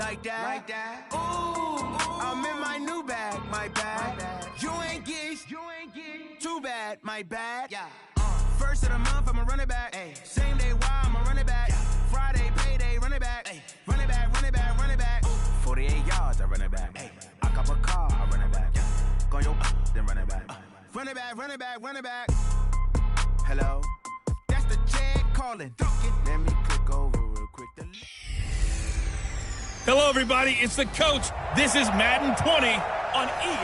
like that. Ooh, I'm in my new bag, my bag. You ain't get too bad, my bad. Yeah. First of the month, I'ma run it back. Ay. Same day, why I'ma run it back. Friday, payday, run it back. Ay. Run it back, run it back, run it back. 48 yards, I run it back. Ay. I cop a car, I run it back. Go your then run it back. Run it back, run it back, run it back. Hello, that's the Chad calling. Let me click over real quick. Hello, everybody. It's the coach. This is Madden 20 on EA.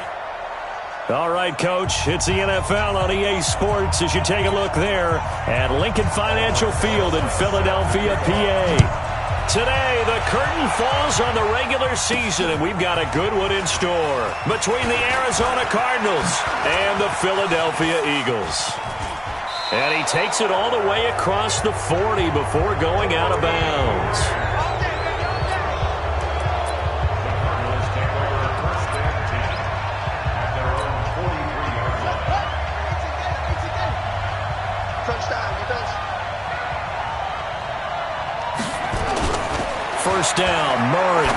All right, Coach. It's the NFL on EA Sports as you take a look there at Lincoln Financial Field in Philadelphia, PA. Today, the curtain falls on the regular season, and we've got a good one in store between the Arizona Cardinals and the Philadelphia Eagles. And he takes it all the way across the 40 before going out of bounds. First down, Murray.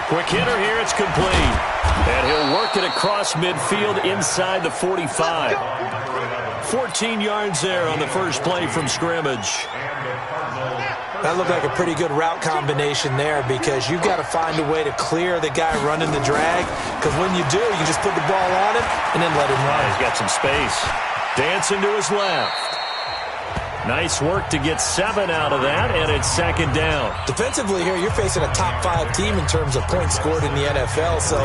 Quick hitter here, it's complete. And he'll work it across midfield inside the 45. 14 yards there on the first play from scrimmage. That looked like a pretty good route combination there because you've got to find a way to clear the guy running the drag, because when you do, you can just put the ball on him and then let him run. He's got some space. Dancing to his left. Nice work to get 7 out of that, and it's second down. Defensively here, you're facing a top-5 team in terms of points scored in the NFL, so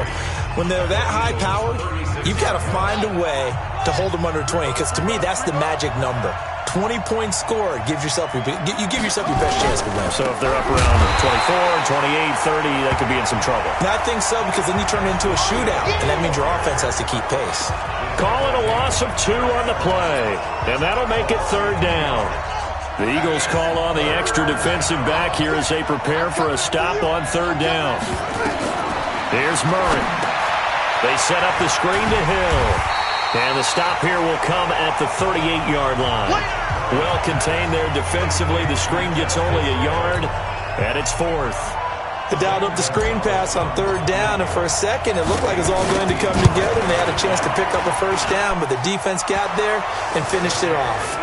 when they're that high-powered, you've got to find a way to hold them under 20, because to me, that's the magic number. 20 points scored, you give yourself your best chance to win. So if they're up around 24, 28, 30, they could be in some trouble. And I think so, because then you turn it into a shootout, and that means your offense has to keep pace. Calling a loss of 2 on the play, and that'll make it third down. The Eagles call on the extra defensive back here as they prepare for a stop on third down. Here's Murray. They set up the screen to Hill. And the stop here will come at the 38-yard line. Well contained there defensively. The screen gets only a yard, and it's fourth. They dialed up the screen pass on third down, and for a second it looked like it was all going to come together, and they had a chance to pick up a first down, but the defense got there and finished it off.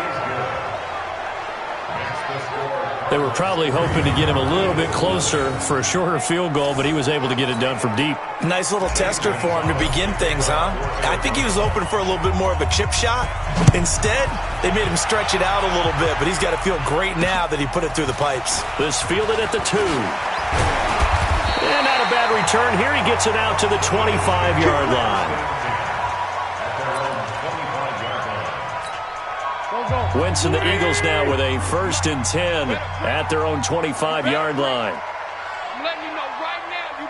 They were probably hoping to get him a little bit closer for a shorter field goal, but he was able to get it done from deep. Nice little tester for him to begin things, huh? I think he was hoping for a little bit more of a chip shot. Instead, they made him stretch it out a little bit, but he's got to feel great now that he put it through the pipes. This fielded at the 2. And not a bad return here. He gets it out to the 25-yard line. Wentz and the Eagles now with a 1st and 10 at their own 25-yard line. I'm letting you know right now, you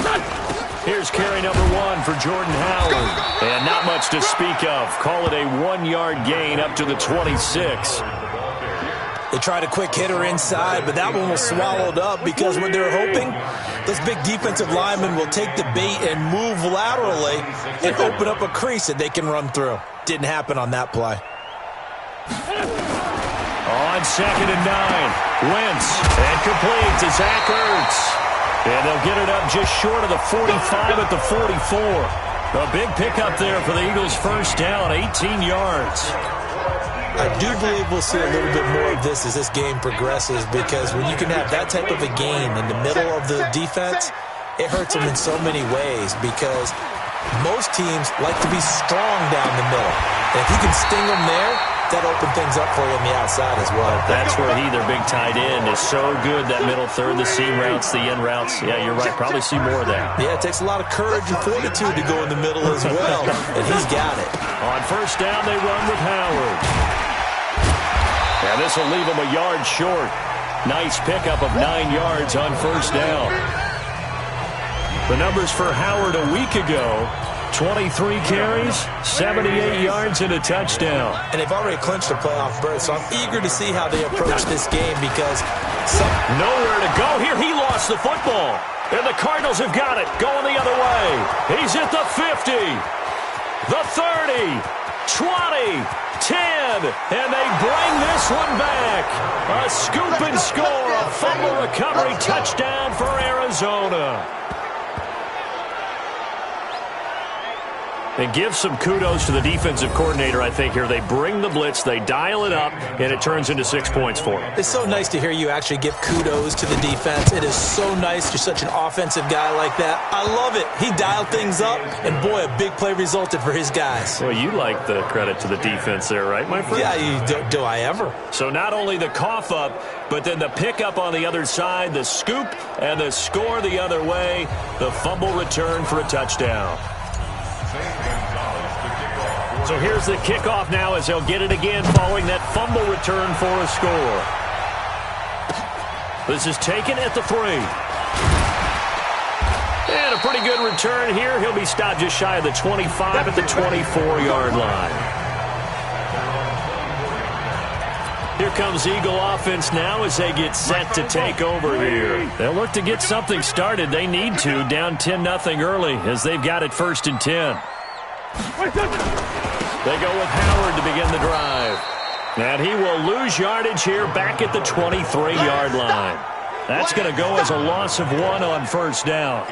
better. Here's carry number 1 for Jordan Howard. And not much to speak of. Call it a 1-yard gain up to the 26. They tried a quick hitter inside, but that one was swallowed up because what they're hoping, those big defensive linemen will take the bait and move laterally and open up a crease that they can run through. Didn't happen on that play. On 2nd and 9, Wentz, and complete to Zach Ertz. And they'll get it up just short of the 45 at the 44. A big pickup there for the Eagles' first down, 18 yards. I do believe we'll see a little bit more of this as this game progresses, because when you can have that type of a gain in the middle of the defense, it hurts them in so many ways, because most teams like to be strong down the middle. And if you can sting them there, that opens things up for you on the outside as well. That's where he, their big tight end, is so good, that middle third, the seam routes, the in routes. Yeah, you're right. Probably see more of that. Yeah, it takes a lot of courage and fortitude to go in the middle as well, and he's got it. On first down, they run with Howard. And this will leave him a yard short. Nice pickup of 9 yards on first down. The numbers for Howard a week ago: 23 carries, 78 yards, and a touchdown. And they've already clinched a playoff berth, so I'm eager to see how they approach this game, because nowhere to go here. He lost the football, and the Cardinals have got it going the other way. He's at the 50, the 30, 20, 10, and they bring this one back. A scoop and score, a fumble recovery touchdown for Arizona. And give some kudos to the defensive coordinator, I think, here. They bring the blitz, they dial it up, and it turns into 6 points for them. It's so nice to hear you actually give kudos to the defense. It is so nice. You're such an offensive guy like that. I love it. He dialed things up, and boy, a big play resulted for his guys. Well, you like the credit to the defense there, right, my friend? Yeah, do I ever? So not only the cough up, but then the pickup on the other side, the scoop, and the score the other way, the fumble return for a touchdown. So here's the kickoff now as they'll get it again following that fumble return for a score. This is taken at the 3. And a pretty good return here. He'll be stopped just shy of the 25 at the 24-yard line. Here comes Eagle offense now as they get set to take over here. They'll look to get something started. They need to, down 10-0 early as they've got it 1st and 10. They go with Howard to begin the drive. And he will lose yardage here back at the 23-yard line. That's going to go as a loss of 1 on 1st down.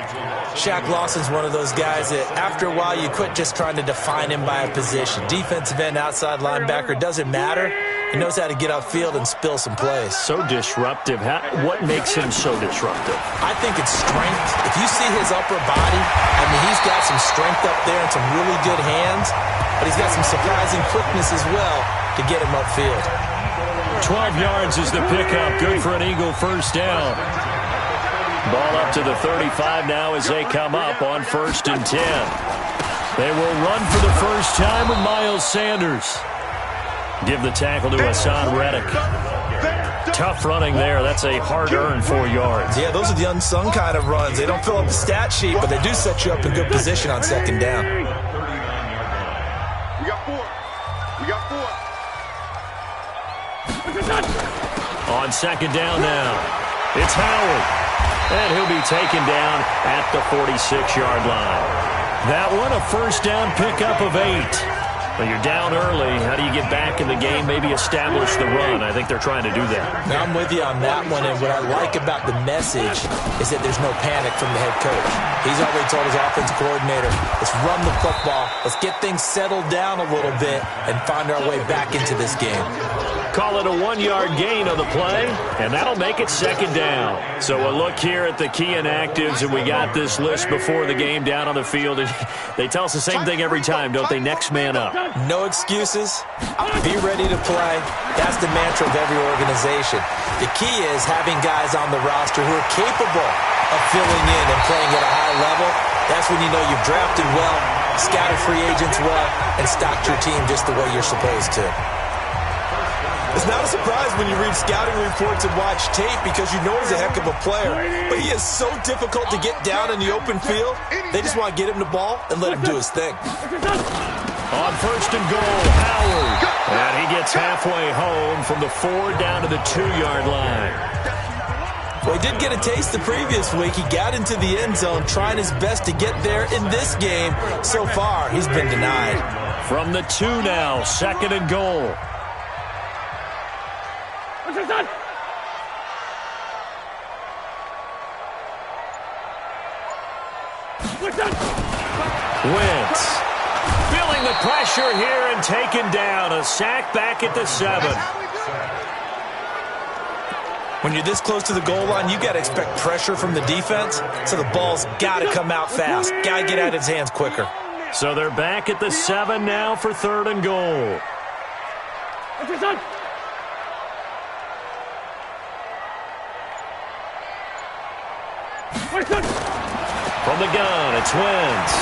Shaq Lawson's one of those guys that after a while you quit just trying to define him by a position. Defensive end, outside linebacker, doesn't matter. He knows how to get upfield and spill some plays. So disruptive. What makes him so disruptive? I think it's strength. If you see his upper body, I mean, he's got some strength up there and some really good hands, but he's got some surprising quickness as well to get him upfield. 12 yards is the pickup. Good for an Eagle 1st down. Ball up to the 35 now as they come up on 1st and 10. They will run for the first time with Miles Sanders. Give the tackle to Hassan Reddick. Tough running there. That's a hard-earned 4 yards. Yeah, those are the unsung kind of runs. They don't fill up the stat sheet, but they do set you up in good position on 2nd down. We got 4. We got 4. On 2nd down now, it's Howard. And he'll be taken down at the 46-yard line. That one, a 1st down pickup of 8. Well, you're down early. How do you get back in the game, maybe establish the run? I think they're trying to do that. Now, I'm with you on that one, and what I like about the message is that there's no panic from the head coach. He's already told his offensive coordinator, let's run the football, let's get things settled down a little bit, and find our way back into this game. Call it a 1-yard gain on the play, and that'll make it 2nd down. So a look here at the key inactives, and we got this list before the game down on the field. And they tell us the same thing every time, don't they? Next man up. No excuses. Be ready to play. That's the mantra of every organization. The key is having guys on the roster who are capable of filling in and playing at a high level. That's when you know you've drafted well, scouted free agents well, and stocked your team just the way you're supposed to. It's not a surprise when you read scouting reports and watch tape because you know he's a heck of a player. But he is so difficult to get down in the open field. They just want to get him the ball and let him do his thing. On 1st and goal, Howard. And he gets halfway home from the 4 down to the 2-yard line. Well, he did get a taste the previous week. He got into the end zone trying his best to get there in this game. So far, he's been denied. From the 2 now, 2nd and goal. Wentz feeling the pressure here and taken down. A sack back at the 7. When you're this close to the goal line, you got to expect pressure from the defense, so the ball's got to come out fast. Got to get out of his hands quicker. So they're back at the 7 now for 3rd and goal. From the gun, it's Wentz.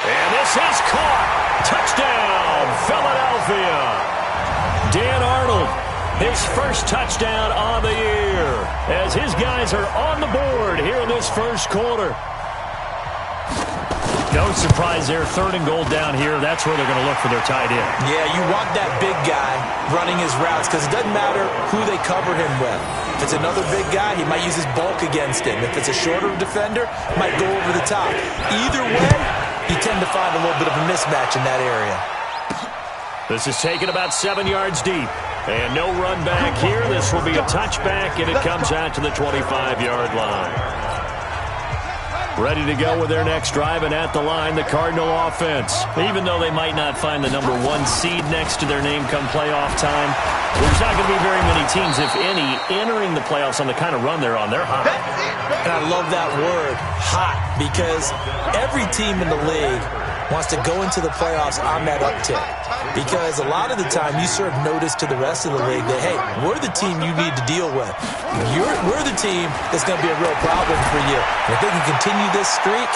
And this is caught. Touchdown, Philadelphia. Dan Arnold, his first touchdown on the year, as his guys are on the board here in this 1st quarter. No surprise there, 3rd and goal down here. That's where they're going to look for their tight end. Yeah, you want that big guy running his routes because it doesn't matter who they cover him with. If it's another big guy, he might use his bulk against him. If it's a shorter defender, he might go over the top. Either way, you tend to find a little bit of a mismatch in that area. This is taken about 7 yards deep. And no run back here. This will be a touchback, and it comes out to the 25-yard line. Ready to go with their next drive, and at the line, the Cardinal offense. Even though they might not find the number 1 seed next to their name come playoff time, there's not going to be very many teams, if any, entering the playoffs on the kind of run they're on. They're hot. And I love that word, hot, because every team in the league wants to go into the playoffs on that uptick. Because a lot of the time you serve notice to the rest of the league that, hey, we're the team you need to deal with. We're the team that's going to be a real problem for you. And if they can continue this streak,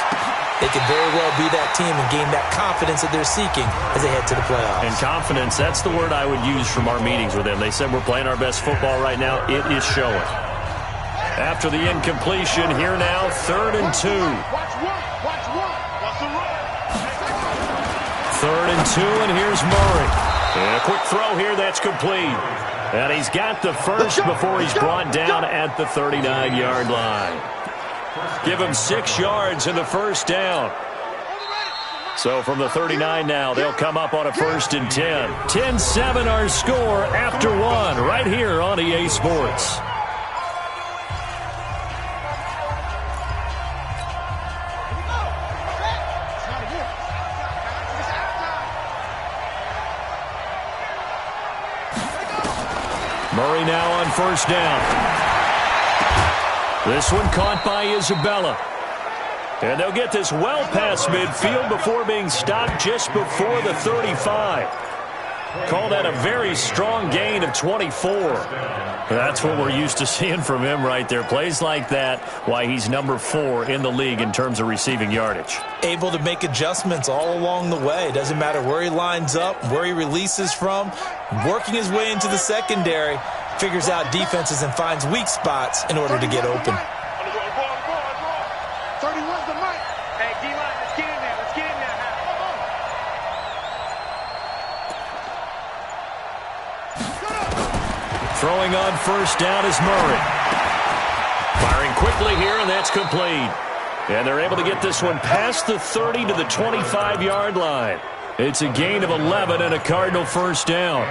they could very well be that team and gain that confidence that they're seeking as they head to the playoffs. And confidence, that's the word I would use from our meetings with them. They said we're playing our best football right now. It is showing. After the incompletion, here now, 3rd and 2. Third and 2, and here's Murray. And a quick throw here, that's complete. And he's got the first before he's brought down at the 39-yard line. Give him 6 yards in the first down. So from the 39 now, they'll come up on a 1st and 10. 10-7 our score after 1 right here on EA Sports. Murray now on 1st down. This one caught by Isabella. And they'll get this well past midfield before being stopped just before the 35. Call that a very strong gain of 24. That's what we're used to seeing from him right there. Plays like that, why he's number 4 in the league in terms of receiving yardage. Able to make adjustments all along the way. Doesn't matter where he lines up, where he releases from. Working his way into the secondary, figures out defenses and finds weak spots in order to get open. Throwing on 1st down is Murray. Firing quickly here, and that's complete. And they're able to get this one past the 30 to the 25-yard line. It's a gain of 11 and a Cardinal 1st down.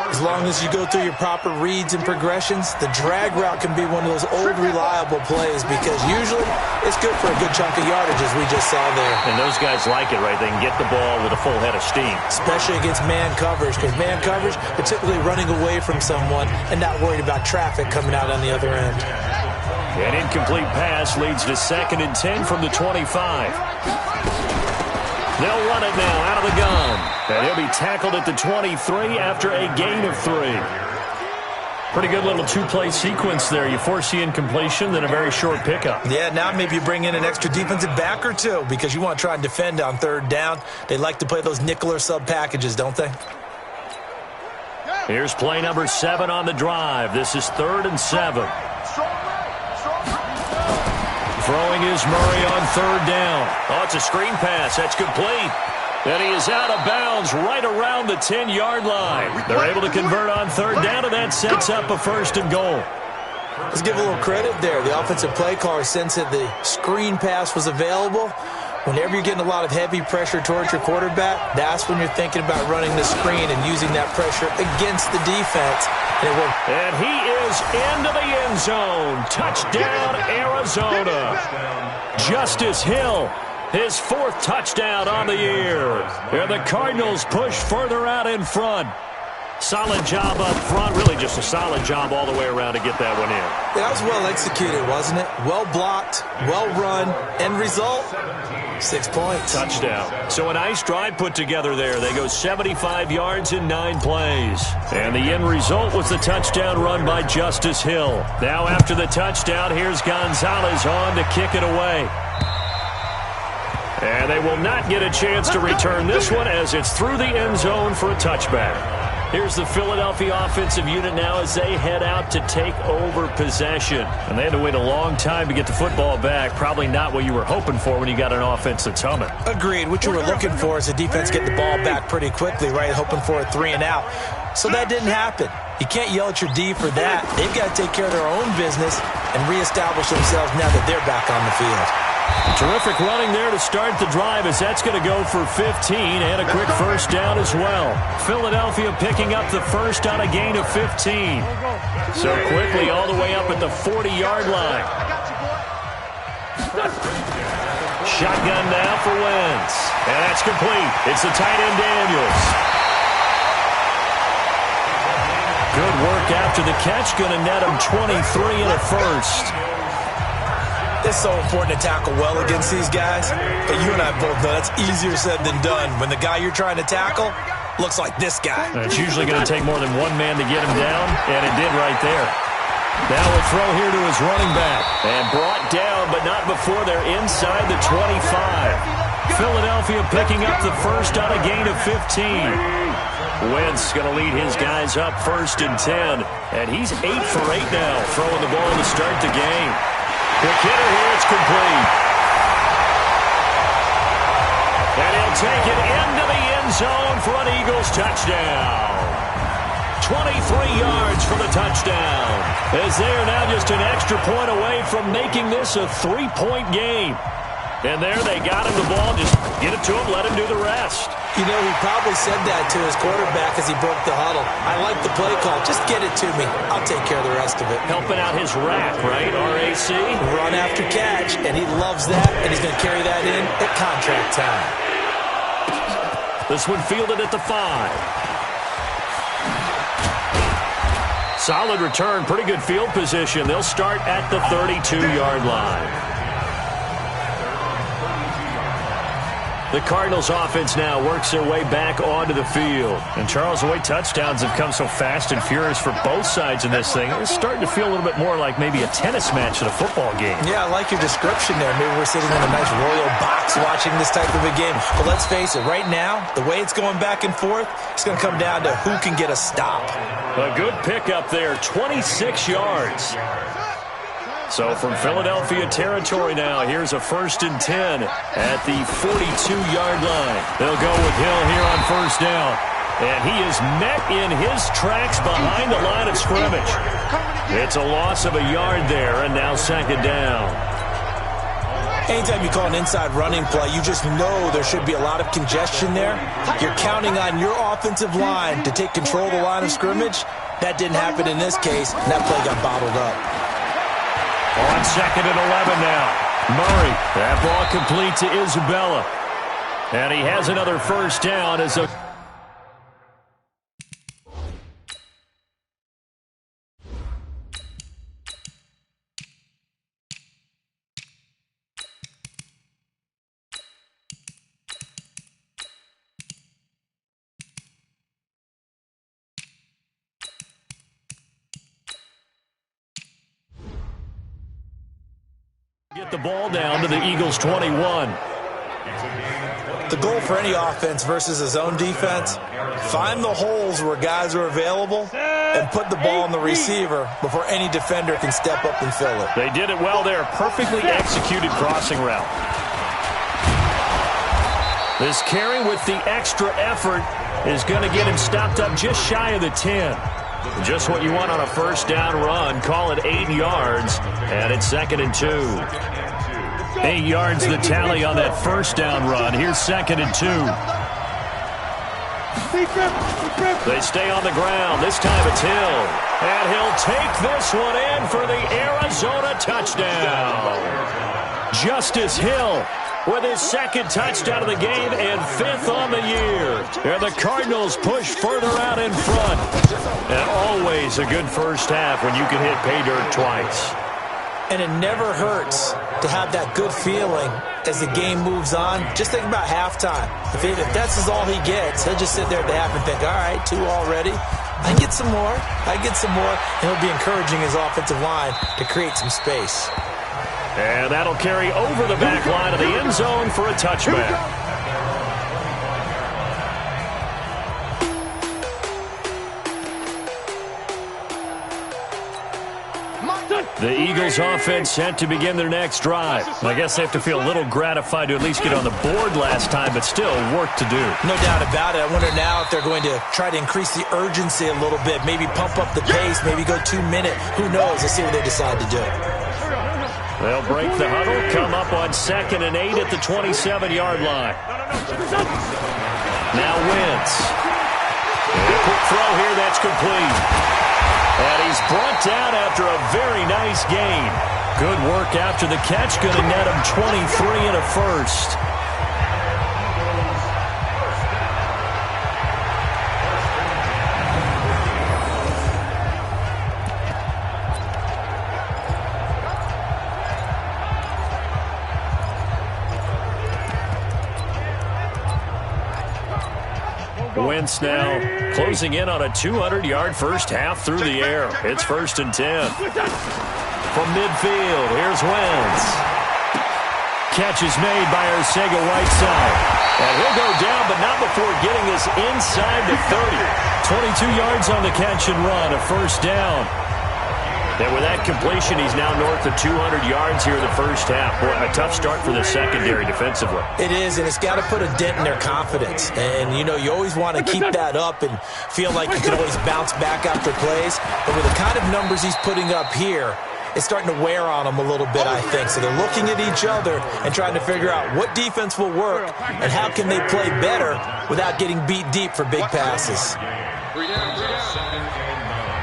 As long as you go through your proper reads and progressions, the drag route can be one of those old reliable plays because usually it's good for a good chunk of yardage, as we just saw there. And those guys like it, right? They can get the ball with a full head of steam. Especially against man coverage, because man coverage, they're typically running away from someone and not worried about traffic coming out on the other end. An incomplete pass leads to 2nd and 10 from the 25. They'll run it now out of the gun. And he'll be tackled at the 23 after a gain of 3. Pretty good little 2-play sequence there. You force the incompletion, then a very short pickup. Yeah, now maybe you bring in an extra defensive back or 2 because you want to try and defend on 3rd down. They like to play those nickel or sub packages, don't they? Here's play number 7 on the drive. This is 3rd and 7. Throwing is Murray on 3rd down. Oh, it's a screen pass. That's complete. And he is out of bounds right around the 10-yard line. They're able to convert on 3rd down, and that sets up a 1st and goal. Let's give a little credit there. The offensive play caller sensed that the screen pass was available. Whenever you're getting a lot of heavy pressure towards your quarterback, that's when you're thinking about running the screen and using that pressure against the defense. And it worked. And he is into the end zone. Touchdown, Arizona. Justice Hill, his 4th touchdown on the year. And the Cardinals push further out in front. Solid job up front. Really just a solid job all the way around to get that one in. That was well executed, wasn't it? Well blocked, well run. End result, 6 points. Touchdown. So a nice drive put together there. They go 75 yards in 9 plays. And the end result was the touchdown run by Justice Hill. Now after the touchdown, here's Gonzalez on to kick it away. And they will not get a chance to return this one as it's through the end zone for a touchback. Here's the Philadelphia offensive unit now as they head out to take over possession. And they had to wait a long time to get the football back. Probably not what you were hoping for when you got an offense that's humming. Agreed. What you were looking for is the defense get the ball back pretty quickly, right? Hoping for a 3 and out. So that didn't happen. You can't yell at your D for that. They've got to take care of their own business and reestablish themselves now that they're back on the field. Terrific running there to start the drive, as that's going to go for 15 and a quick first down as well. Philadelphia picking up the first on a gain of 15. So quickly all the way up at the 40-yard line. Shotgun now for Wentz. And that's complete. It's the tight end Daniels. Good work after the catch. Going to net him 23 and a first. It's so important to tackle well against these guys. But you and I both know that's easier said than done. When the guy you're trying to tackle looks like this guy. It's usually going to take more than one man to get him down, and it did right there. Now we'll throw here to his running back. And brought down, but not before they're inside the 25. Philadelphia picking up the first on a gain of 15. Wentz going to lead his guys up first and 10. And he's 8 for 8 now, throwing the ball to start the game. Quick hitter here, it's complete. And he'll take it into the end zone for an Eagles touchdown. 23 yards for the touchdown. As they are now just an extra point away from making this a 3-point game. And there they got him the ball. Just get it to him, let him do the rest. You know, he probably said that to his quarterback as he broke the huddle. I like the play call. Just get it to me. I'll take care of the rest of it. Helping out his rack, right? RAC? Run after catch, and he loves that, and he's going to carry that in at contract time. This one fielded at the 5. Solid return, pretty good field position. They'll start at the 32-yard line. The Cardinals offense now works their way back onto the field. And Charles, the way touchdowns have come so fast and furious for both sides in this thing, it's starting to feel a little bit more like maybe a tennis match at a football game. Yeah, I like your description there. Maybe we're sitting in a nice royal box watching this type of a game. But let's face it, right now, the way it's going back and forth, it's going to come down to who can get a stop. A good pickup there, 26 yards. So from Philadelphia territory now, here's a first and 10 at the 42-yard line. They'll go with Hill here on first down. And he is met in his tracks behind the line of scrimmage. It's a loss of a yard there, and now second down. Anytime you call an inside running play, you just know there should be a lot of congestion there. You're counting on your offensive line to take control of the line of scrimmage. That didn't happen in this case, and that play got bottled up. On second and 11 now. Murray, that ball complete to Isabella. And he has another first down as a... Get the ball down to the Eagles' 21. The goal for any offense versus a zone defense, find the holes where guys are available and put the ball on the receiver before any defender can step up and fill it. They did it well there. Perfectly executed crossing route. This carry with the extra effort is going to get him stopped up just shy of the 10. Just what you want on a first down run. Call it 8 yards, and it's second and 2. 8 yards the tally on that first down run. Here's second and 2. They stay on the ground. This time it's Hill. And he'll take this one in for the Arizona touchdown. Justice Hill with his second touchdown of the game and 5th on the year. And the Cardinals push further out in front. And always a good first half when you can hit pay dirt twice. And it never hurts to have that good feeling as the game moves on. Just think about halftime. If that's all he gets, he'll just sit there at the half and think, all right, 2 already. I get some more. I get some more. And he'll be encouraging his offensive line to create some space. And that'll carry over the back line of the end zone for a touchback. The Eagles offense set to begin their next drive. I guess they have to feel a little gratified to at least get on the board last time, but still work to do. No doubt about it. I wonder now if they're going to try to increase the urgency a little bit, maybe pump up the pace, maybe go 2-minute. Who knows? Let's see what they decide to do. They'll break the huddle, come up on 2nd and 8 at the 27-yard line. Now Wentz. And a quick throw here, that's complete. And he's brought down after a very nice gain. Good work after the catch, going to net him 23 and a first. Wentz now closing in on a 200-yard first half through the air. It's 1st and 10. From midfield, here's Wentz. Catch is made by Arcega-Whiteside. And he'll go down, but not before getting us inside the 30. 22 yards on the catch and run, a first down. And with that completion, he's now north of 200 yards here in the first half. Boy, a tough start for the secondary defensively. It is, and it's got to put a dent in their confidence. And, you know, you always want to keep that up and feel like you can always bounce back after plays. But with the kind of numbers he's putting up here, it's starting to wear on them a little bit, I think. So they're looking at each other and trying to figure out what defense will work and how can they play better without getting beat deep for big passes.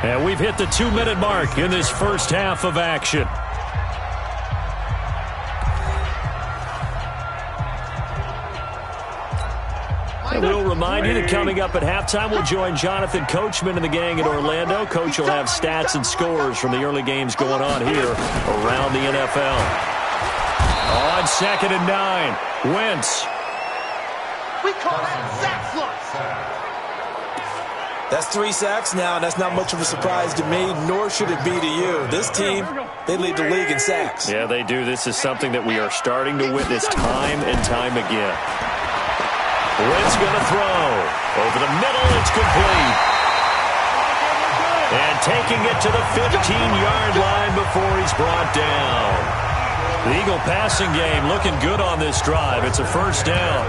And we've hit the 2-minute mark in this first half of action. And we'll remind you that coming up at halftime, we'll join Jonathan Coachman and the gang in Orlando. Coach will have stats and scores from the early games going on here around the NFL. On 2nd and 9, Wentz. We call that sack flush. That's 3 sacks now, and that's not much of a surprise to me, nor should it be to you. This team, they lead the league in sacks. Yeah, they do. This is something that we are starting to witness time and time again. Wentz going to throw. Over the middle, it's complete. And taking it to the 15-yard line before he's brought down. The Eagle passing game looking good on this drive. It's a first down.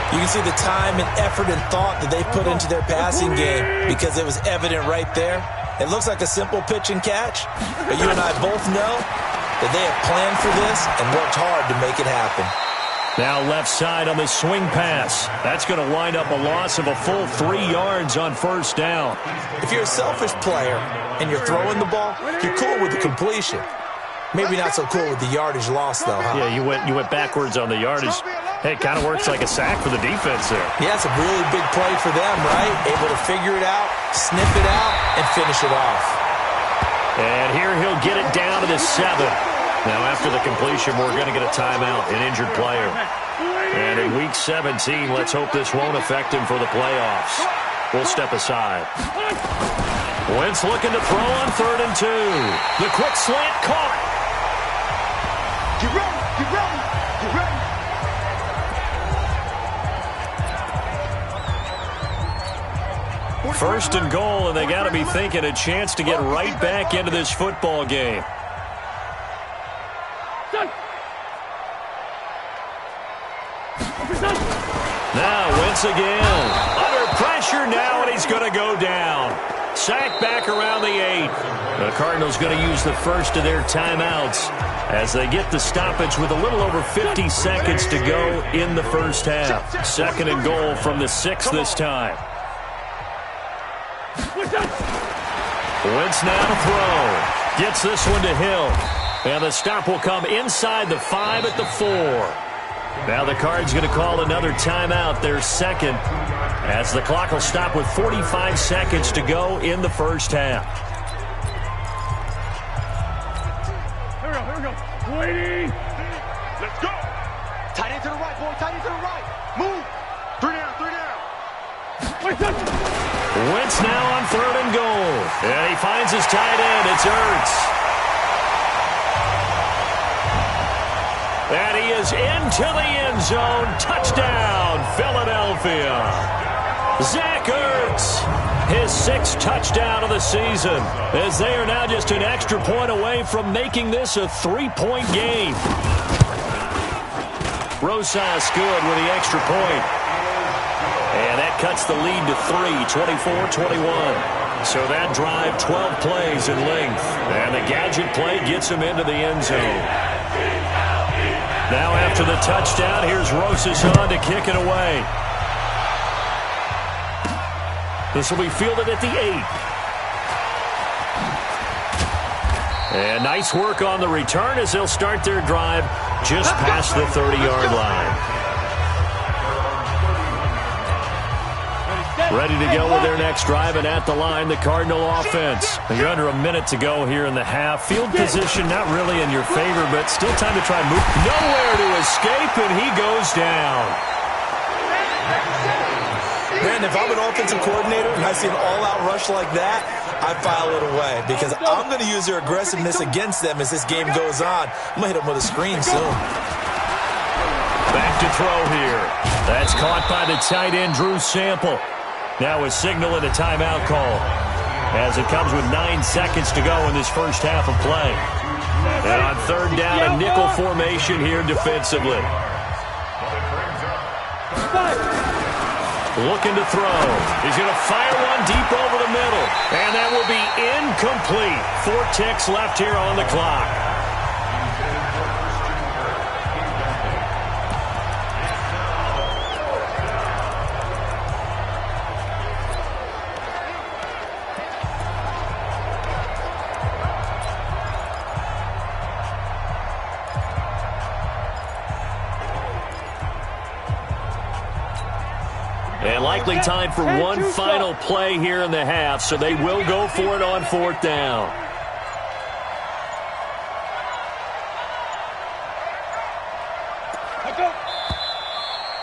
You can see the time and effort and thought that they put into their passing game because it was evident right there. It looks like a simple pitch and catch, but you and I both know that they have planned for this and worked hard to make it happen. Now left side on the swing pass. That's going to wind up a loss of a full 3 yards on first down. If you're a selfish player and you're throwing the ball, you're cool with the completion. Maybe not so cool with the yardage loss, though, huh? Yeah, you went backwards on the yardage. Hey, it kind of works like a sack for the defense there. Yeah, it's a really big play for them, right? Able to figure it out, sniff it out, and finish it off. And here he'll get it down to the 7. Now, after the completion, we're going to get a timeout, an injured player. And in Week 17, let's hope this won't affect him for the playoffs. We'll step aside. Wentz looking to throw on 3rd and 2. The quick slant caught. Get ready, get ready, get ready. First and goal, and they got to be thinking a chance to get right back into this football game. Now Wentz again. Under pressure now, and he's going to go down. Sack back around the 8. The Cardinals going to use the first of their timeouts as they get the stoppage with a little over 50 seconds to go in the first half. 2nd and goal from the 6 this time. Wentz now to throw. Gets this one to Hill. And the stop will come inside the 5 at the 4. Now the Cards going to call another timeout, their 2nd, as the clock will stop with 45 seconds to go in the first half. Here we go. Waiting. Let's go. Tight end to the right, boy. Tight end to the right. Move. 3 down, 3 down. Wentz now on 3rd and goal. And he finds his tight end. It's Ertz. And he is into the end zone. Touchdown, Philadelphia. Zach Ertz, his 6th touchdown of the season, as they are now just an extra point away from making this a 3-point game. Rosas good with the extra point. And that cuts the lead to 3, 24-21. So that drive, 12 plays in length. And the gadget play gets him into the end zone. Now after the touchdown, here's Rosas on to kick it away. This will be fielded at the 8. And nice work on the return as they'll start their drive just past the 30-yard line. Ready to go with their next drive, and at the line, the Cardinal offense. You're under a minute to go here in the half. Field position not really in your favor, but still time to try and move. Nowhere to escape, and he goes down. Man, if I'm an offensive coordinator and I see an all-out rush like that, I file it away because I'm going to use their aggressiveness against them as this game goes on. I'm going to hit them with a screen soon. Back to throw here. That's caught by the tight end, Drew Sample. Now a signal and a timeout call as it comes with 9 seconds to go in this first half of play. And on third down, a nickel formation here defensively. Looking to throw. He's going to fire one deep over the middle. And that will be incomplete. 4 ticks left here on the clock. And likely time for one final play here in the half, so they will go for it on fourth down.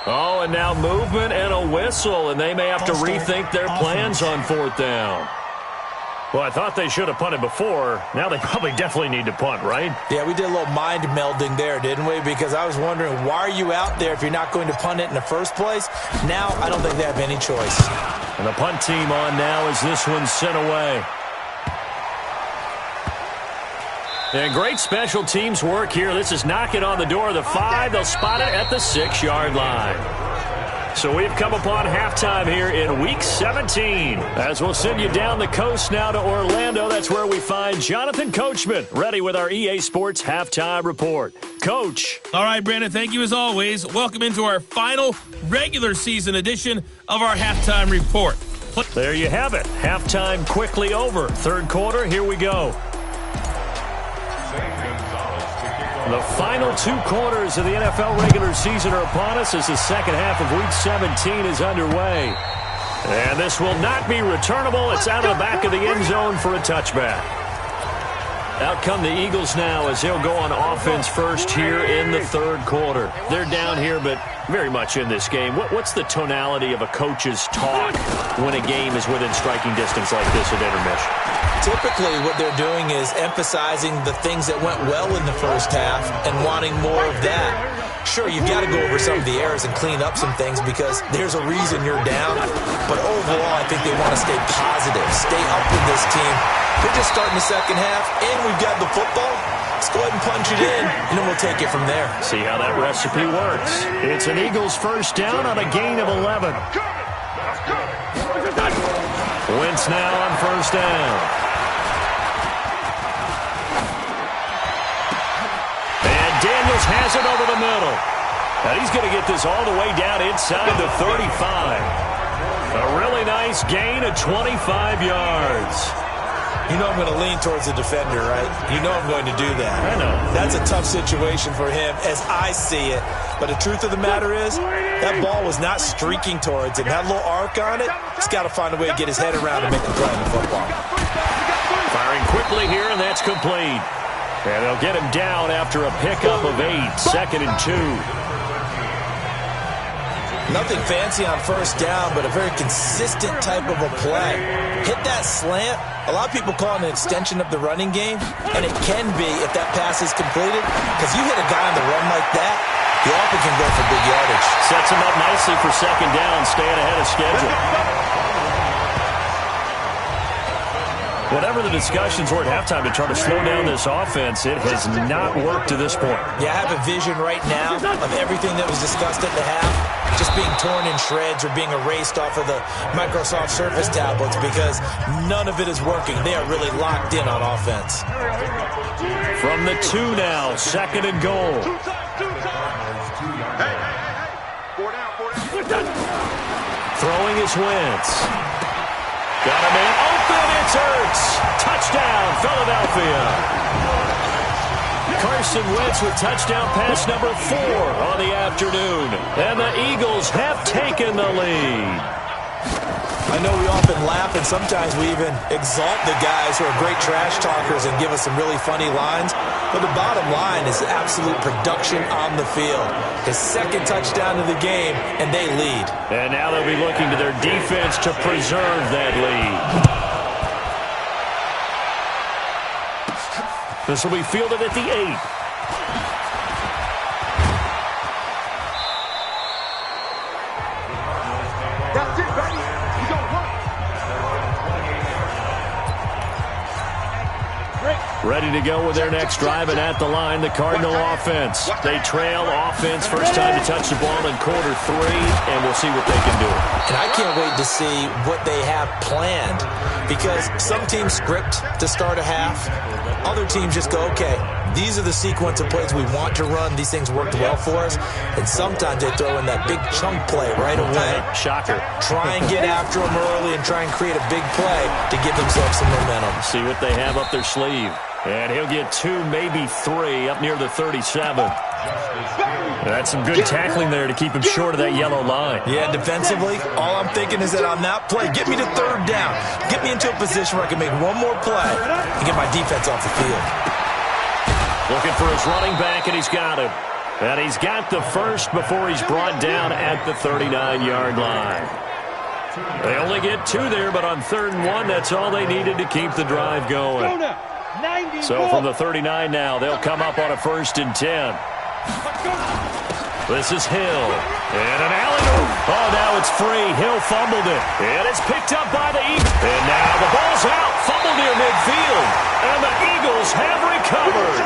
Oh, and now movement and a whistle, and they may have to rethink their plans on fourth down. Well, I thought they should have punted before. Now they probably definitely need to punt, right? Yeah, we did a little mind melding there, didn't we? Because I was wondering, why are you out there if you're not going to punt it in the first place? Now, I don't think they have any choice. And the punt team on now as this one's sent away. And great special teams work here. This is knocking on the door of the 5. They'll spot it at the 6-yard line. So we've come upon halftime here in Week 17. As we'll send you down the coast now to Orlando. That's where we find Jonathan Coachman, ready with our EA Sports Halftime Report. Coach. All right, Brandon, thank you as always. Welcome into our final regular season edition of our Halftime Report. There you have it. Halftime quickly over. Third quarter, here we go. The final 2 quarters of the NFL regular season are upon us as the second half of Week 17 is underway. And this will not be returnable. It's out of the back of the end zone for a touchback. Out come the Eagles now as they'll go on offense first here in the third quarter. They're down here, but very much in this game. What's the tonality of a coach's talk when a game is within striking distance like this at intermission? Typically, what they're doing is emphasizing the things that went well in the first half and wanting more of that. Sure, you've got to go over some of the errors and clean up some things because there's a reason you're down. But overall, I think they want to stay positive, stay up with this team. We're just starting the second half, and we've got the football. Let's go ahead and punch it in, and then we'll take it from there. See how that recipe works. It's an Eagles first down on a gain of 11. Wentz now on first down. And Daniels has it over the middle. Now he's going to get this all the way down inside the 35. A really nice gain of 25 yards. You know I'm going to lean towards the defender, right? You know I'm going to do that. I know. That's a tough situation for him as I see it. But the truth of the matter is, that ball was not streaking towards him. That little arc on it, he's got to find a way to get his head around and make the play in the football. Firing quickly here, and that's complete. And they'll get him down after a pickup of 8, 2nd and 2. Nothing fancy on first down, but a very consistent type of a play. Hit that slant. A lot of people call it an extension of the running game, and it can be if that pass is completed, because you hit a guy on the run like that, he often can go for big yardage. Sets him up nicely for second down, staying ahead of schedule. Whatever the discussions were at halftime to try to slow down this offense, it has not worked to this point. Yeah, I have a vision right now of everything that was discussed at the half just being torn in shreds or being erased off of the Microsoft Surface tablets because none of it is working. They are really locked in on offense. From the 2 now, 2nd and goal. Throwing his Wentz. Got a man open, it's Hurts. Touchdown, Philadelphia. Carson Wentz with touchdown pass number 4 on the afternoon. And the Eagles have taken the lead. I know we often laugh and sometimes we even exalt the guys who are great trash talkers and give us some really funny lines. But the bottom line is absolute production on the field. His 2nd touchdown of the game, and they lead. And now they'll be looking to their defense to preserve that lead. This will be fielded at the 8. That's it, baby. You go run. Ready to go with their next drive, and at the line, the Cardinal offense. They trail offense, first time to touch the ball in quarter 3, and we'll see what they can do. And I can't wait to see what they have planned because some teams script to start a half. Other teams just go, okay, these are the sequence of plays we want to run. These things worked well for us. And sometimes they throw in that big chunk play right away. Shocker. Try and get after them early and try and create a big play to give themselves some momentum. See what they have up their sleeve. And he'll get 2, maybe 3 up near the 37. That's some good tackling there to keep him short of that yellow line. Yeah, defensively, all I'm thinking is that on that play, get me to 3rd down. Get me into a position where I can make one more play and get my defense off the field. Looking for his running back, and he's got him. And he's got the first before he's brought down at the 39-yard line. They only get 2 there, but on 3rd and 1, that's all they needed to keep the drive going. So from the 39 now, they'll come up on a 1st and 10. This is Hill. And an alley-oop. Oh, now it's free. Hill fumbled it. And it's picked up by the Eagles. And now the ball's out. Fumbled near midfield. And the Eagles have recovered.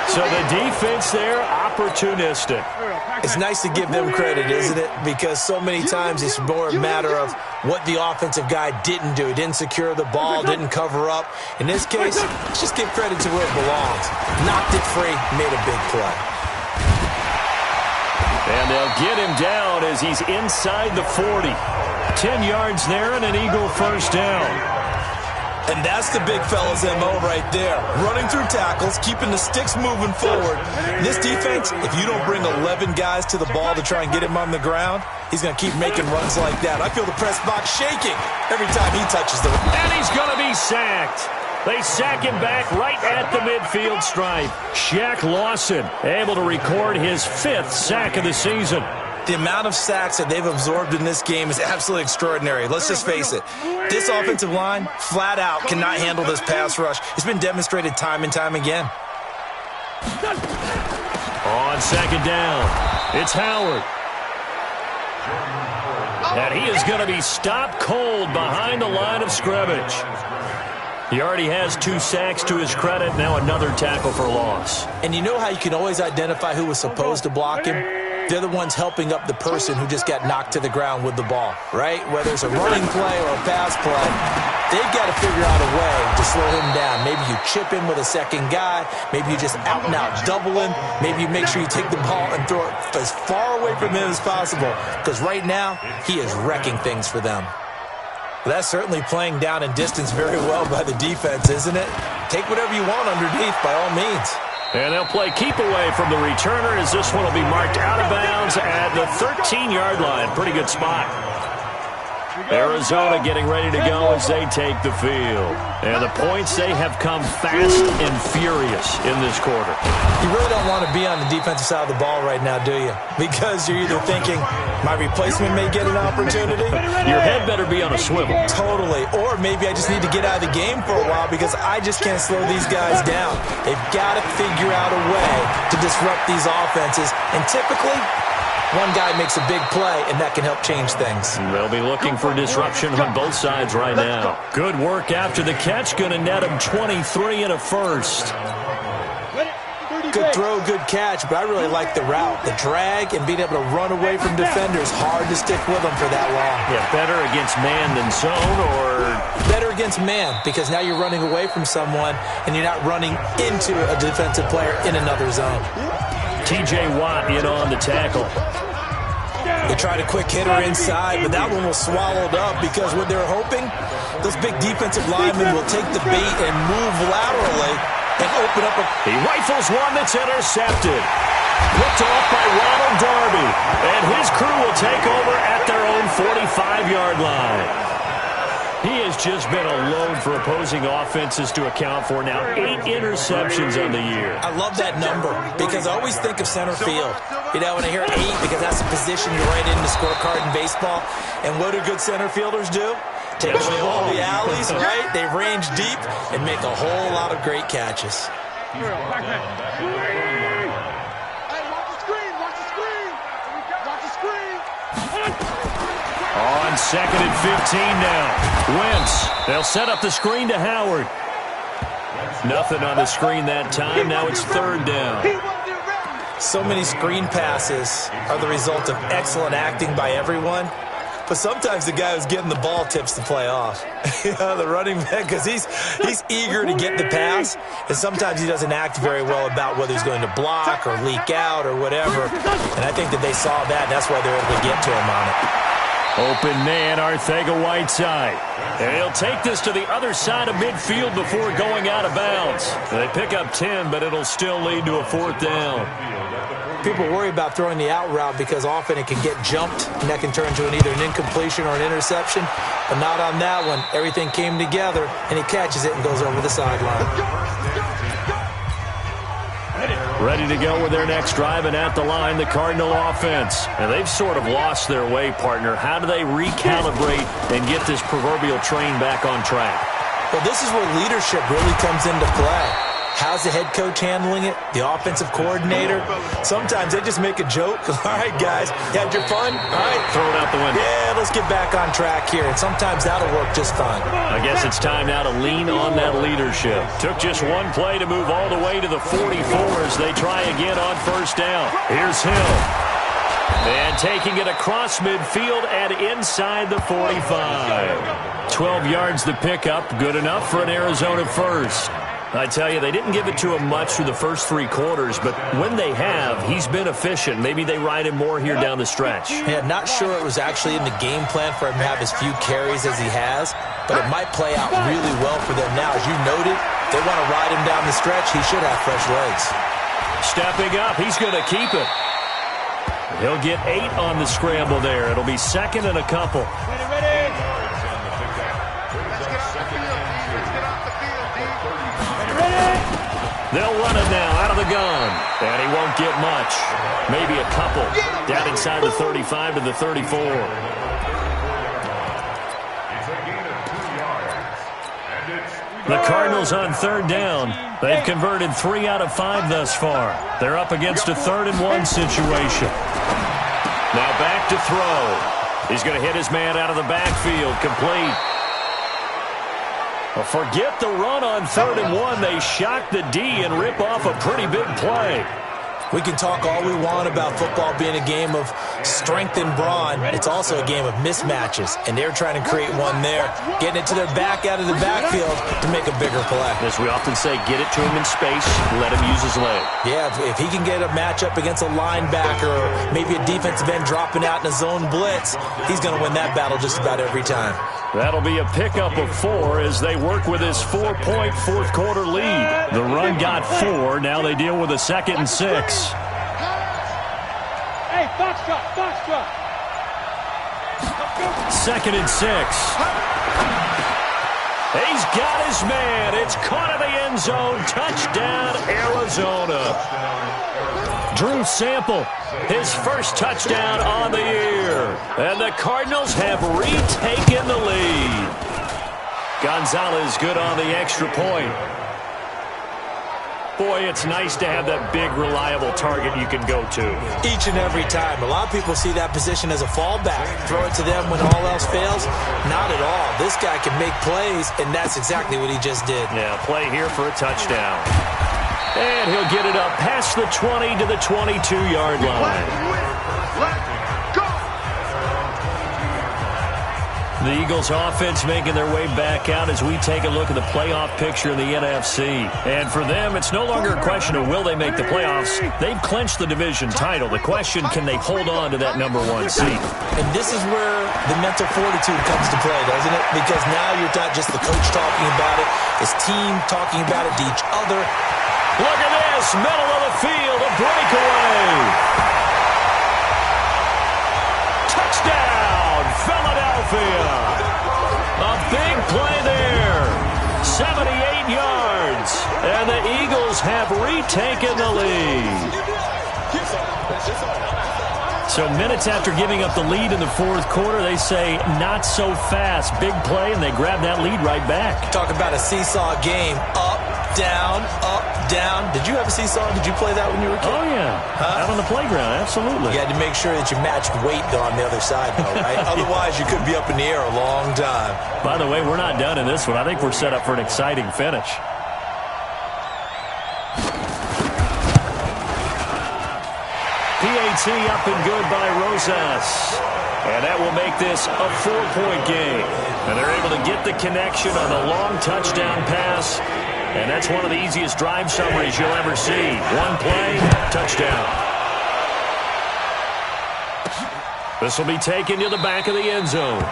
So the defense there, opportunistic. It's nice to give them credit, isn't it? Because so many times it's more a matter of what the offensive guy didn't do. He didn't secure the ball, didn't cover up. In this case, let's just give credit to where it belongs. Knocked it free, made a big play. And they'll get him down as he's inside the 40. 10 yards there and an Eagle first down. And that's the big fella's MO right there. Running through tackles, keeping the sticks moving forward. This defense, if you don't bring 11 guys to the ball to try and get him on the ground, he's going to keep making runs like that. I feel the press box shaking every time he touches the... And he's going to be sacked. They sack him back right at the midfield stripe. Shaq Lawson able to record his 5th sack of the season. The amount of sacks that they've absorbed in this game is absolutely extraordinary. Let's just face it. This offensive line, flat out, cannot handle this pass rush. It's been demonstrated time and time again. On 2nd down, it's Howard. And he is going to be stopped cold behind the line of scrimmage. He already has 2 sacks to his credit, now another tackle for loss. And you know how you can always identify who was supposed to block him? They're the ones helping up the person who just got knocked to the ground with the ball, right? Whether it's a running play or a pass play, they've got to figure out a way to slow him down. Maybe you chip him with a second guy. Maybe you just out and out double him. Maybe you make sure you take the ball and throw it as far away from him as possible, because right now he is wrecking things for them. That's certainly playing down and distance very well by the defense, isn't it? Take whatever you want underneath by all means. And they'll play keep away from the returner as this one will be marked out of bounds at the 13-yard line. Pretty good spot. Arizona getting ready to go as they take the field. And the points, they have come fast and furious in this quarter. You really don't want to be on the defensive side of the ball right now, do you? Because you're either thinking, my replacement may get an opportunity. Your head better be on a swivel. Totally. Or maybe I just need to get out of the game for a while because I just can't slow these guys down. They've got to figure out a way to disrupt these offenses. And typically, one guy makes a big play, and that can help change things. They'll be looking for disruption on both sides right now. Good work after the catch. Going to net him 23 and a first. Good throw, good catch, but I really like the route. The drag and being able to run away from defenders, hard to stick with them for that long. Yeah, better against man than zone, or? Better against man, because now you're running away from someone and you're not running into a defensive player in another zone. T.J. Watt in on the tackle. They tried a quick hitter inside, but that one was swallowed up because what they're hoping, those big defensive linemen will take the bait and move laterally and open up a... He rifles one that's intercepted. Picked off by Ronald Darby. And his crew will take over at their own 45-yard line. He has just been a load for opposing offenses to account for now. 8 interceptions on the year. I love that number because I always think of center field. You know, when I hear 8, because that's a position you write in the scorecard in baseball. And what do good center fielders do? Take away all the alleys, right? They range deep and make a whole lot of great catches. Hey, watch the screen, watch the screen. Watch the screen. On 2nd and 15 now. Wentz. They'll set up the screen to Howard. Nothing on the screen that time. Now it's 3rd down. So many screen passes are the result of excellent acting by everyone. But sometimes the guy who's getting the ball tips the play off. You know, the running back, because he's eager to get the pass, and sometimes he doesn't act very well about whether he's going to block or leak out or whatever. And I think that they saw that, and that's why they're able to get to him on it. Open man, Arcega-Whiteside. And he'll take this to the other side of midfield before going out of bounds. They pick up 10, but it'll still lead to a 4th down. People worry about throwing the out route because often it can get jumped, and that can turn into either an incompletion or an interception. But not on that one. Everything came together, and he catches it and goes over the sideline. Ready to go with their next drive, and at the line, the Cardinal offense. And they've sort of lost their way, partner. How do they recalibrate and get this proverbial train back on track? Well, this is where leadership really comes into play. How's the head coach handling it? The offensive coordinator? Sometimes they just make a joke. All right, guys, you had your fun? All right. Throw it out the window. Yeah, let's get back on track here. And sometimes that'll work just fine. I guess it's time now to lean on that leadership. Took just one play to move all the way to the 44 as they try again on 1st down. Here's Hill. And taking it across midfield and inside the 45. 12 yards to pick up. Good enough for an Arizona first. I tell you, they didn't give it to him much through the first 3 quarters, but when they have, he's been efficient. Maybe they ride him more here down the stretch. Yeah, not sure it was actually in the game plan for him to have as few carries as he has, but it might play out really well for them now. As you noted, they want to ride him down the stretch. He should have fresh legs. Stepping up, he's going to keep it. He'll get 8 on the scramble there. It'll be 2nd and a couple. They'll run it now out of the gun. And he won't get much. Maybe a couple. Down inside the 35 to the 34. The Cardinals on 3rd down. They've converted 3 out of 5 thus far. They're up against a 3rd and 1 situation. Now back to throw. He's going to hit his man out of the backfield. Complete. Well, forget the run on 3rd and 1. They shock the D and rip off a pretty big play. We can talk all we want about football being a game of strength and brawn. It's also a game of mismatches, and they're trying to create one there, getting it to their back out of the backfield to make a bigger play. As we often say, get it to him in space, let him use his leg. Yeah, if he can get a matchup against a linebacker or maybe a defensive end dropping out in a zone blitz, he's going to win that battle just about every time. That'll be a pickup of 4 as they work with his 4-point 4th quarter lead. The run got 4. Now they deal with a 2nd and 6. Hey, box drop, box drop. 2nd and 6. He's got his man. It's caught in the end zone. Touchdown, Arizona. Drew Sample, his first touchdown on the year. And the Cardinals have retaken the lead. Gonzalez good on the extra point. Boy, it's nice to have that big, reliable target you can go to. Each and every time. A lot of people see that position as a fallback. Throw it to them when all else fails. Not at all. This guy can make plays, and that's exactly what he just did. Yeah, play here for a touchdown. And he'll get it up past the 20 to the 22-yard line. The Eagles offense making their way back out as we take a look at the playoff picture in the NFC. And for them, it's no longer a question of will they make the playoffs. They've clinched the division title. The question, can they hold on to that #1 seed? And this is where the mental fortitude comes to play, doesn't it? Because now you're not just the coach talking about it, his team talking about it to each other. Look at this, middle of the field, a breakaway. Touchdown, Philadelphia. A big play there. 78 yards. And the Eagles have retaken the lead. So minutes after giving up the lead in the fourth quarter, they say not so fast. Big play, and they grab that lead right back. Talk about a seesaw game. Up, down, up, down. Did you have a seesaw? Did you play that when you were a kid? Oh, yeah. Out on the playground, absolutely. You had to make sure that you matched weight on the other side, though, right? Otherwise, you could be up in the air a long time. By the way, we're not done in this one. I think we're set up for an exciting finish. PAT up and good by Rosas. And that will make this a 4-point game. And they're able to get the connection on the long touchdown pass. And that's one of the easiest drive summaries you'll ever see. One play, touchdown. This will be taken to the back of the end zone.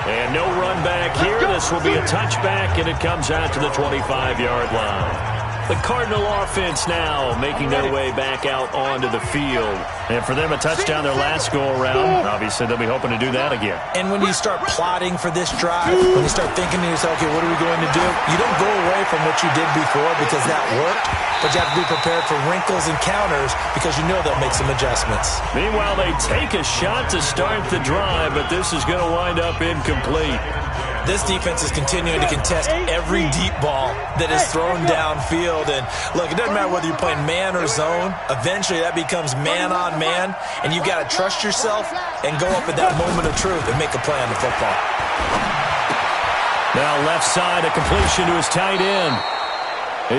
And no run back here. This will be a touchback, and it comes out to the 25-yard line. The Cardinal offense now making their way back out onto the field. And for them, a touchdown their last go-around. Obviously, they'll be hoping to do that again. And when you start plotting for this drive, when you start thinking to yourself, okay, what are we going to do? You don't go away from what you did before because that worked, but you have to be prepared for wrinkles and counters because you know they'll make some adjustments. Meanwhile, they take a shot to start the drive, but this is going to wind up incomplete. This defense is continuing to contest every deep ball that is thrown downfield. And look, it doesn't matter whether you're playing man or zone. Eventually, that becomes man-on-man, and you've got to trust yourself and go up at that moment of truth and make a play on the football. Now left side, a completion to his tight end.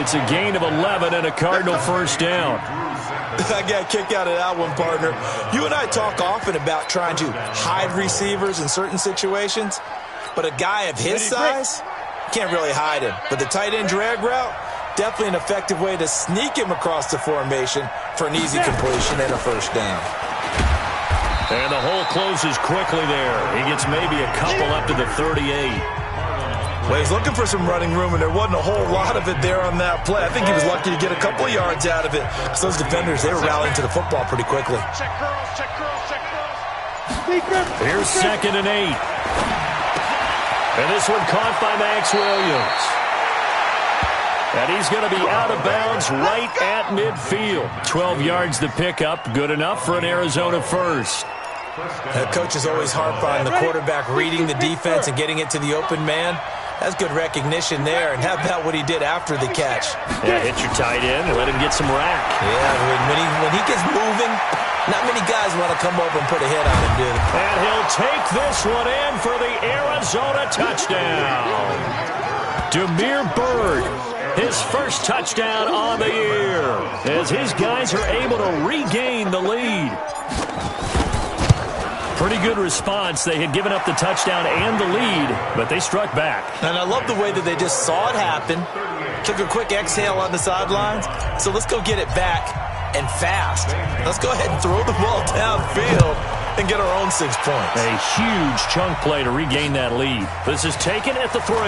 It's a gain of 11 and a Cardinal first down. I got a kick out of that one, partner. You and I talk often about trying to hide receivers in certain situations. But a guy of his size, can't really hide him. But the tight end drag route, definitely an effective way to sneak him across the formation for an easy completion and a first down. And the hole closes quickly there. He gets maybe a couple up to the 38. Well, he's looking for some running room, and there wasn't a whole lot of it there on that play. I think he was lucky to get a couple of yards out of it. So those defenders, they were rallying to the football pretty quickly. Check girls, check girls, check girls. Here's 2nd and 8. And this one caught by Max Williams. And he's going to be out of bounds right at midfield. 12 yards to pick up. Good enough for an Arizona first. Coaches always harp on the quarterback reading the defense and getting it to the open man. That's good recognition there. And how about what he did after the catch? Yeah, hit your tight end and let him get some rack. Yeah, when he gets moving, not many guys want to come over and put a hit on him, do they? And he'll take this one in for the Arizona touchdown. Demir Bird, his first touchdown on the year, as his guys are able to regain the lead. Pretty good response. They had given up the touchdown and the lead, but they struck back. And I love the way that they just saw it happen, took a quick exhale on the sidelines. So let's go get it back, and fast. Let's go ahead and throw the ball downfield and get our own 6 points. A huge chunk play to regain that lead. This is taken at the 3.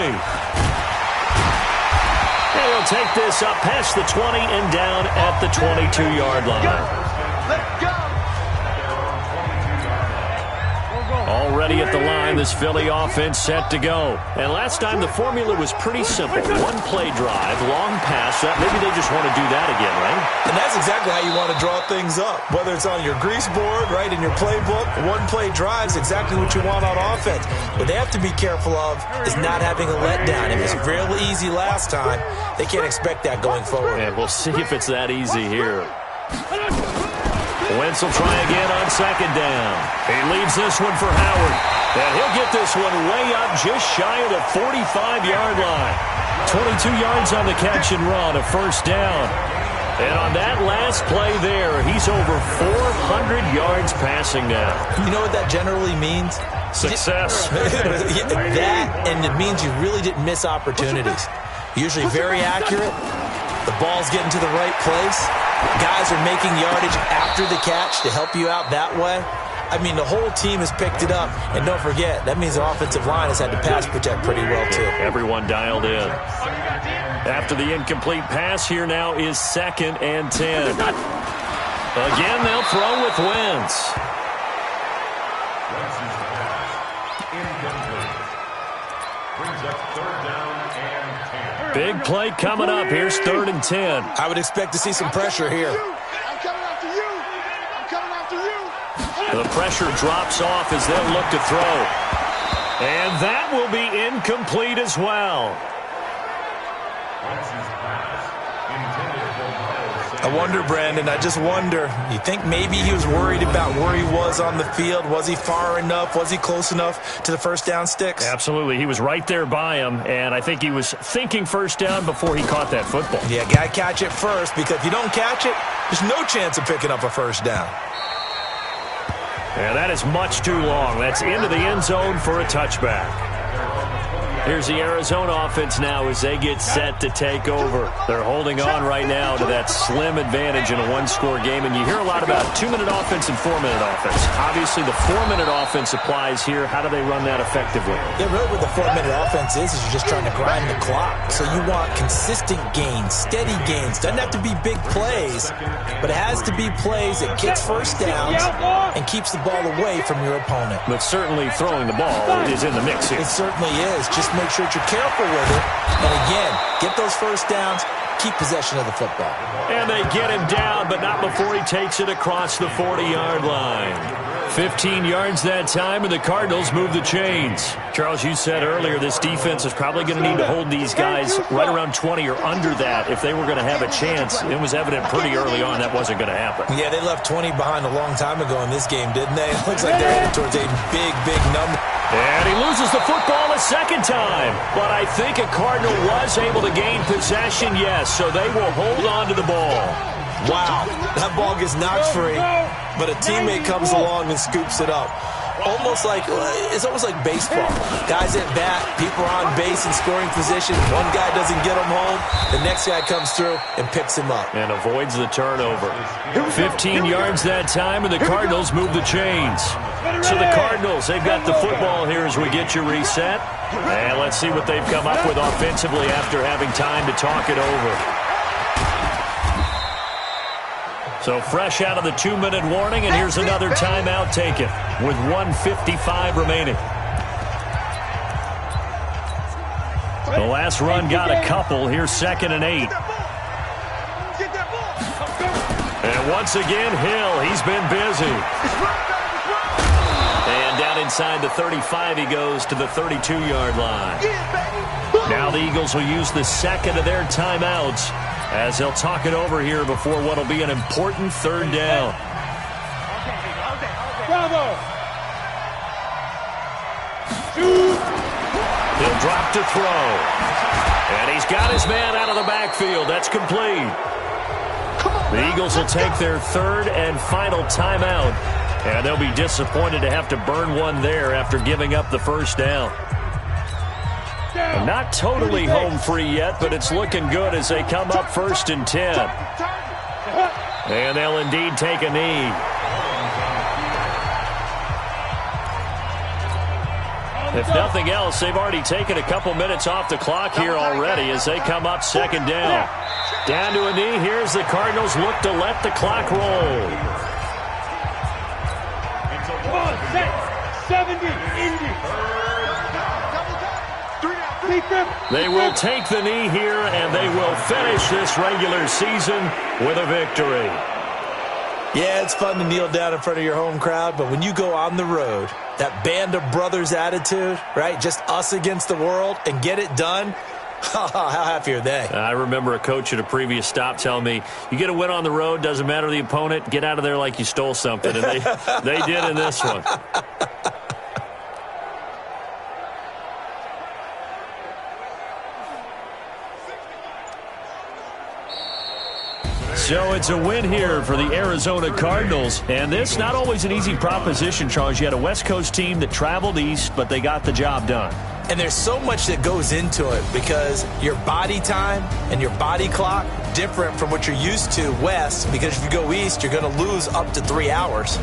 And he'll take this up past the 20 and down at the 22-yard line. Let's go. Already at the line, this Philly offense set to go. And last time, the formula was pretty simple. One-play drive, long pass. Maybe they just want to do that again, right? And that's exactly how you want to draw things up. Whether it's on your grease board, right, in your playbook, one-play drive is exactly what you want on offense. What they have to be careful of is not having a letdown. It was real easy last time. They can't expect that going forward. And we'll see if it's that easy here. Wentz will try again on 2nd down. He leaves this one for Howard. And he'll get this one way up just shy of the 45-yard line. 22 yards on the catch and run, a first down. And on that last play there, he's over 400 yards passing now. You know what that generally means? Success. That, and it means you really didn't miss opportunities. Usually very accurate. The ball's getting to the right place. Guys are making yardage after the catch to help you out that way. I mean, the whole team has picked it up. And don't forget, that means the offensive line has had to pass protect pretty well, too. Everyone dialed in. After the incomplete pass, here now is 2nd and 10. Again, they'll throw with Wentz. Big play coming up. Here's 3rd and 10. I would expect to see some pressure here. I'm coming after you. I'm coming after you. The pressure drops off as they'll look to throw. And that will be incomplete as well. I wonder, Brandon, I just wonder. You think maybe he was worried about where he was on the field? Was he far enough? Was he close enough to the first down sticks? Absolutely. He was right there by him, and I think he was thinking first down before he caught that football. Yeah, got to catch it first, because if you don't catch it, there's no chance of picking up a first down. And that is much too long. That's into the end zone for a touchback. Here's the Arizona offense now as they get set to take over. They're holding on right now to that slim advantage in a one-score game. And you hear a lot about 2-minute offense and 4-minute offense. Obviously, the 4-minute offense applies here. How do they run that effectively? Yeah, really what the 4-minute offense is you're just trying to grind the clock. So you want consistent gains, steady gains. Doesn't have to be big plays, but it has to be plays that gets first downs and keeps the ball away from your opponent. But certainly throwing the ball is in the mix here. It certainly is. Just make sure that you're careful with it. And again, get those first downs, keep possession of the football. And they get him down, but not before he takes it across the 40-yard line. 15 yards that time, and the Cardinals move the chains. Charles, you said earlier this defense is probably going to need to hold these guys right around 20 or under that if they were going to have a chance. It was evident pretty early on that wasn't going to happen. Yeah, they left 20 behind a long time ago in this game, didn't they? It looks like they're headed towards a big, big number. And he loses the football a second time. But I think a Cardinal was able to gain possession, yes, so they will hold on to the ball. Wow, that ball gets knocked free, but a teammate comes along and scoops it up. It's almost like baseball. Guys at bat, people are on base in scoring position. One guy doesn't get him home. The next guy comes through and picks him up. And avoids the turnover. 15 yards that time, and the Cardinals move the chains. So the Cardinals, they've got the football here as we get you reset. And let's see what they've come up with offensively after having time to talk it over. So fresh out of the 2-minute warning, and here's another timeout taken with 1:55 remaining. The last run got a couple. Here's 2nd and 8. And once again, Hill, he's been busy. And down inside the 35, he goes to the 32-yard line. Now the Eagles will use the second of their timeouts as they'll talk it over here before what will be an important 3rd down. Bravo! He'll drop to throw. And he's got his man out of the backfield. That's complete. The Eagles will take their 3rd and final timeout. And they'll be disappointed to have to burn one there after giving up the first down. Not totally home free yet, but it's looking good as they come up 1st and 10. And they'll indeed take a knee. If nothing else, they've already taken a couple minutes off the clock here already as they come up 2nd down. Down to a knee. Here's the Cardinals look to let the clock roll. 70, Indy. They will take the knee here, and they will finish this regular season with a victory. Yeah, it's fun to kneel down in front of your home crowd, but when you go on the road, that band of brothers attitude, right, just us against the world, and get it done, how happy are they? I remember a coach at a previous stop telling me, you get a win on the road, doesn't matter the opponent, get out of there like you stole something, and they did in this one. So it's a win here for the Arizona Cardinals. And this, not always an easy proposition, Charles. You had a West Coast team that traveled east, but they got the job done. And there's so much that goes into it because your body time and your body clock different from what you're used to west, because if you go east, you're going to lose up to 3 hours,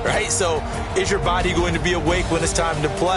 right? So is your body going to be awake when it's time to play?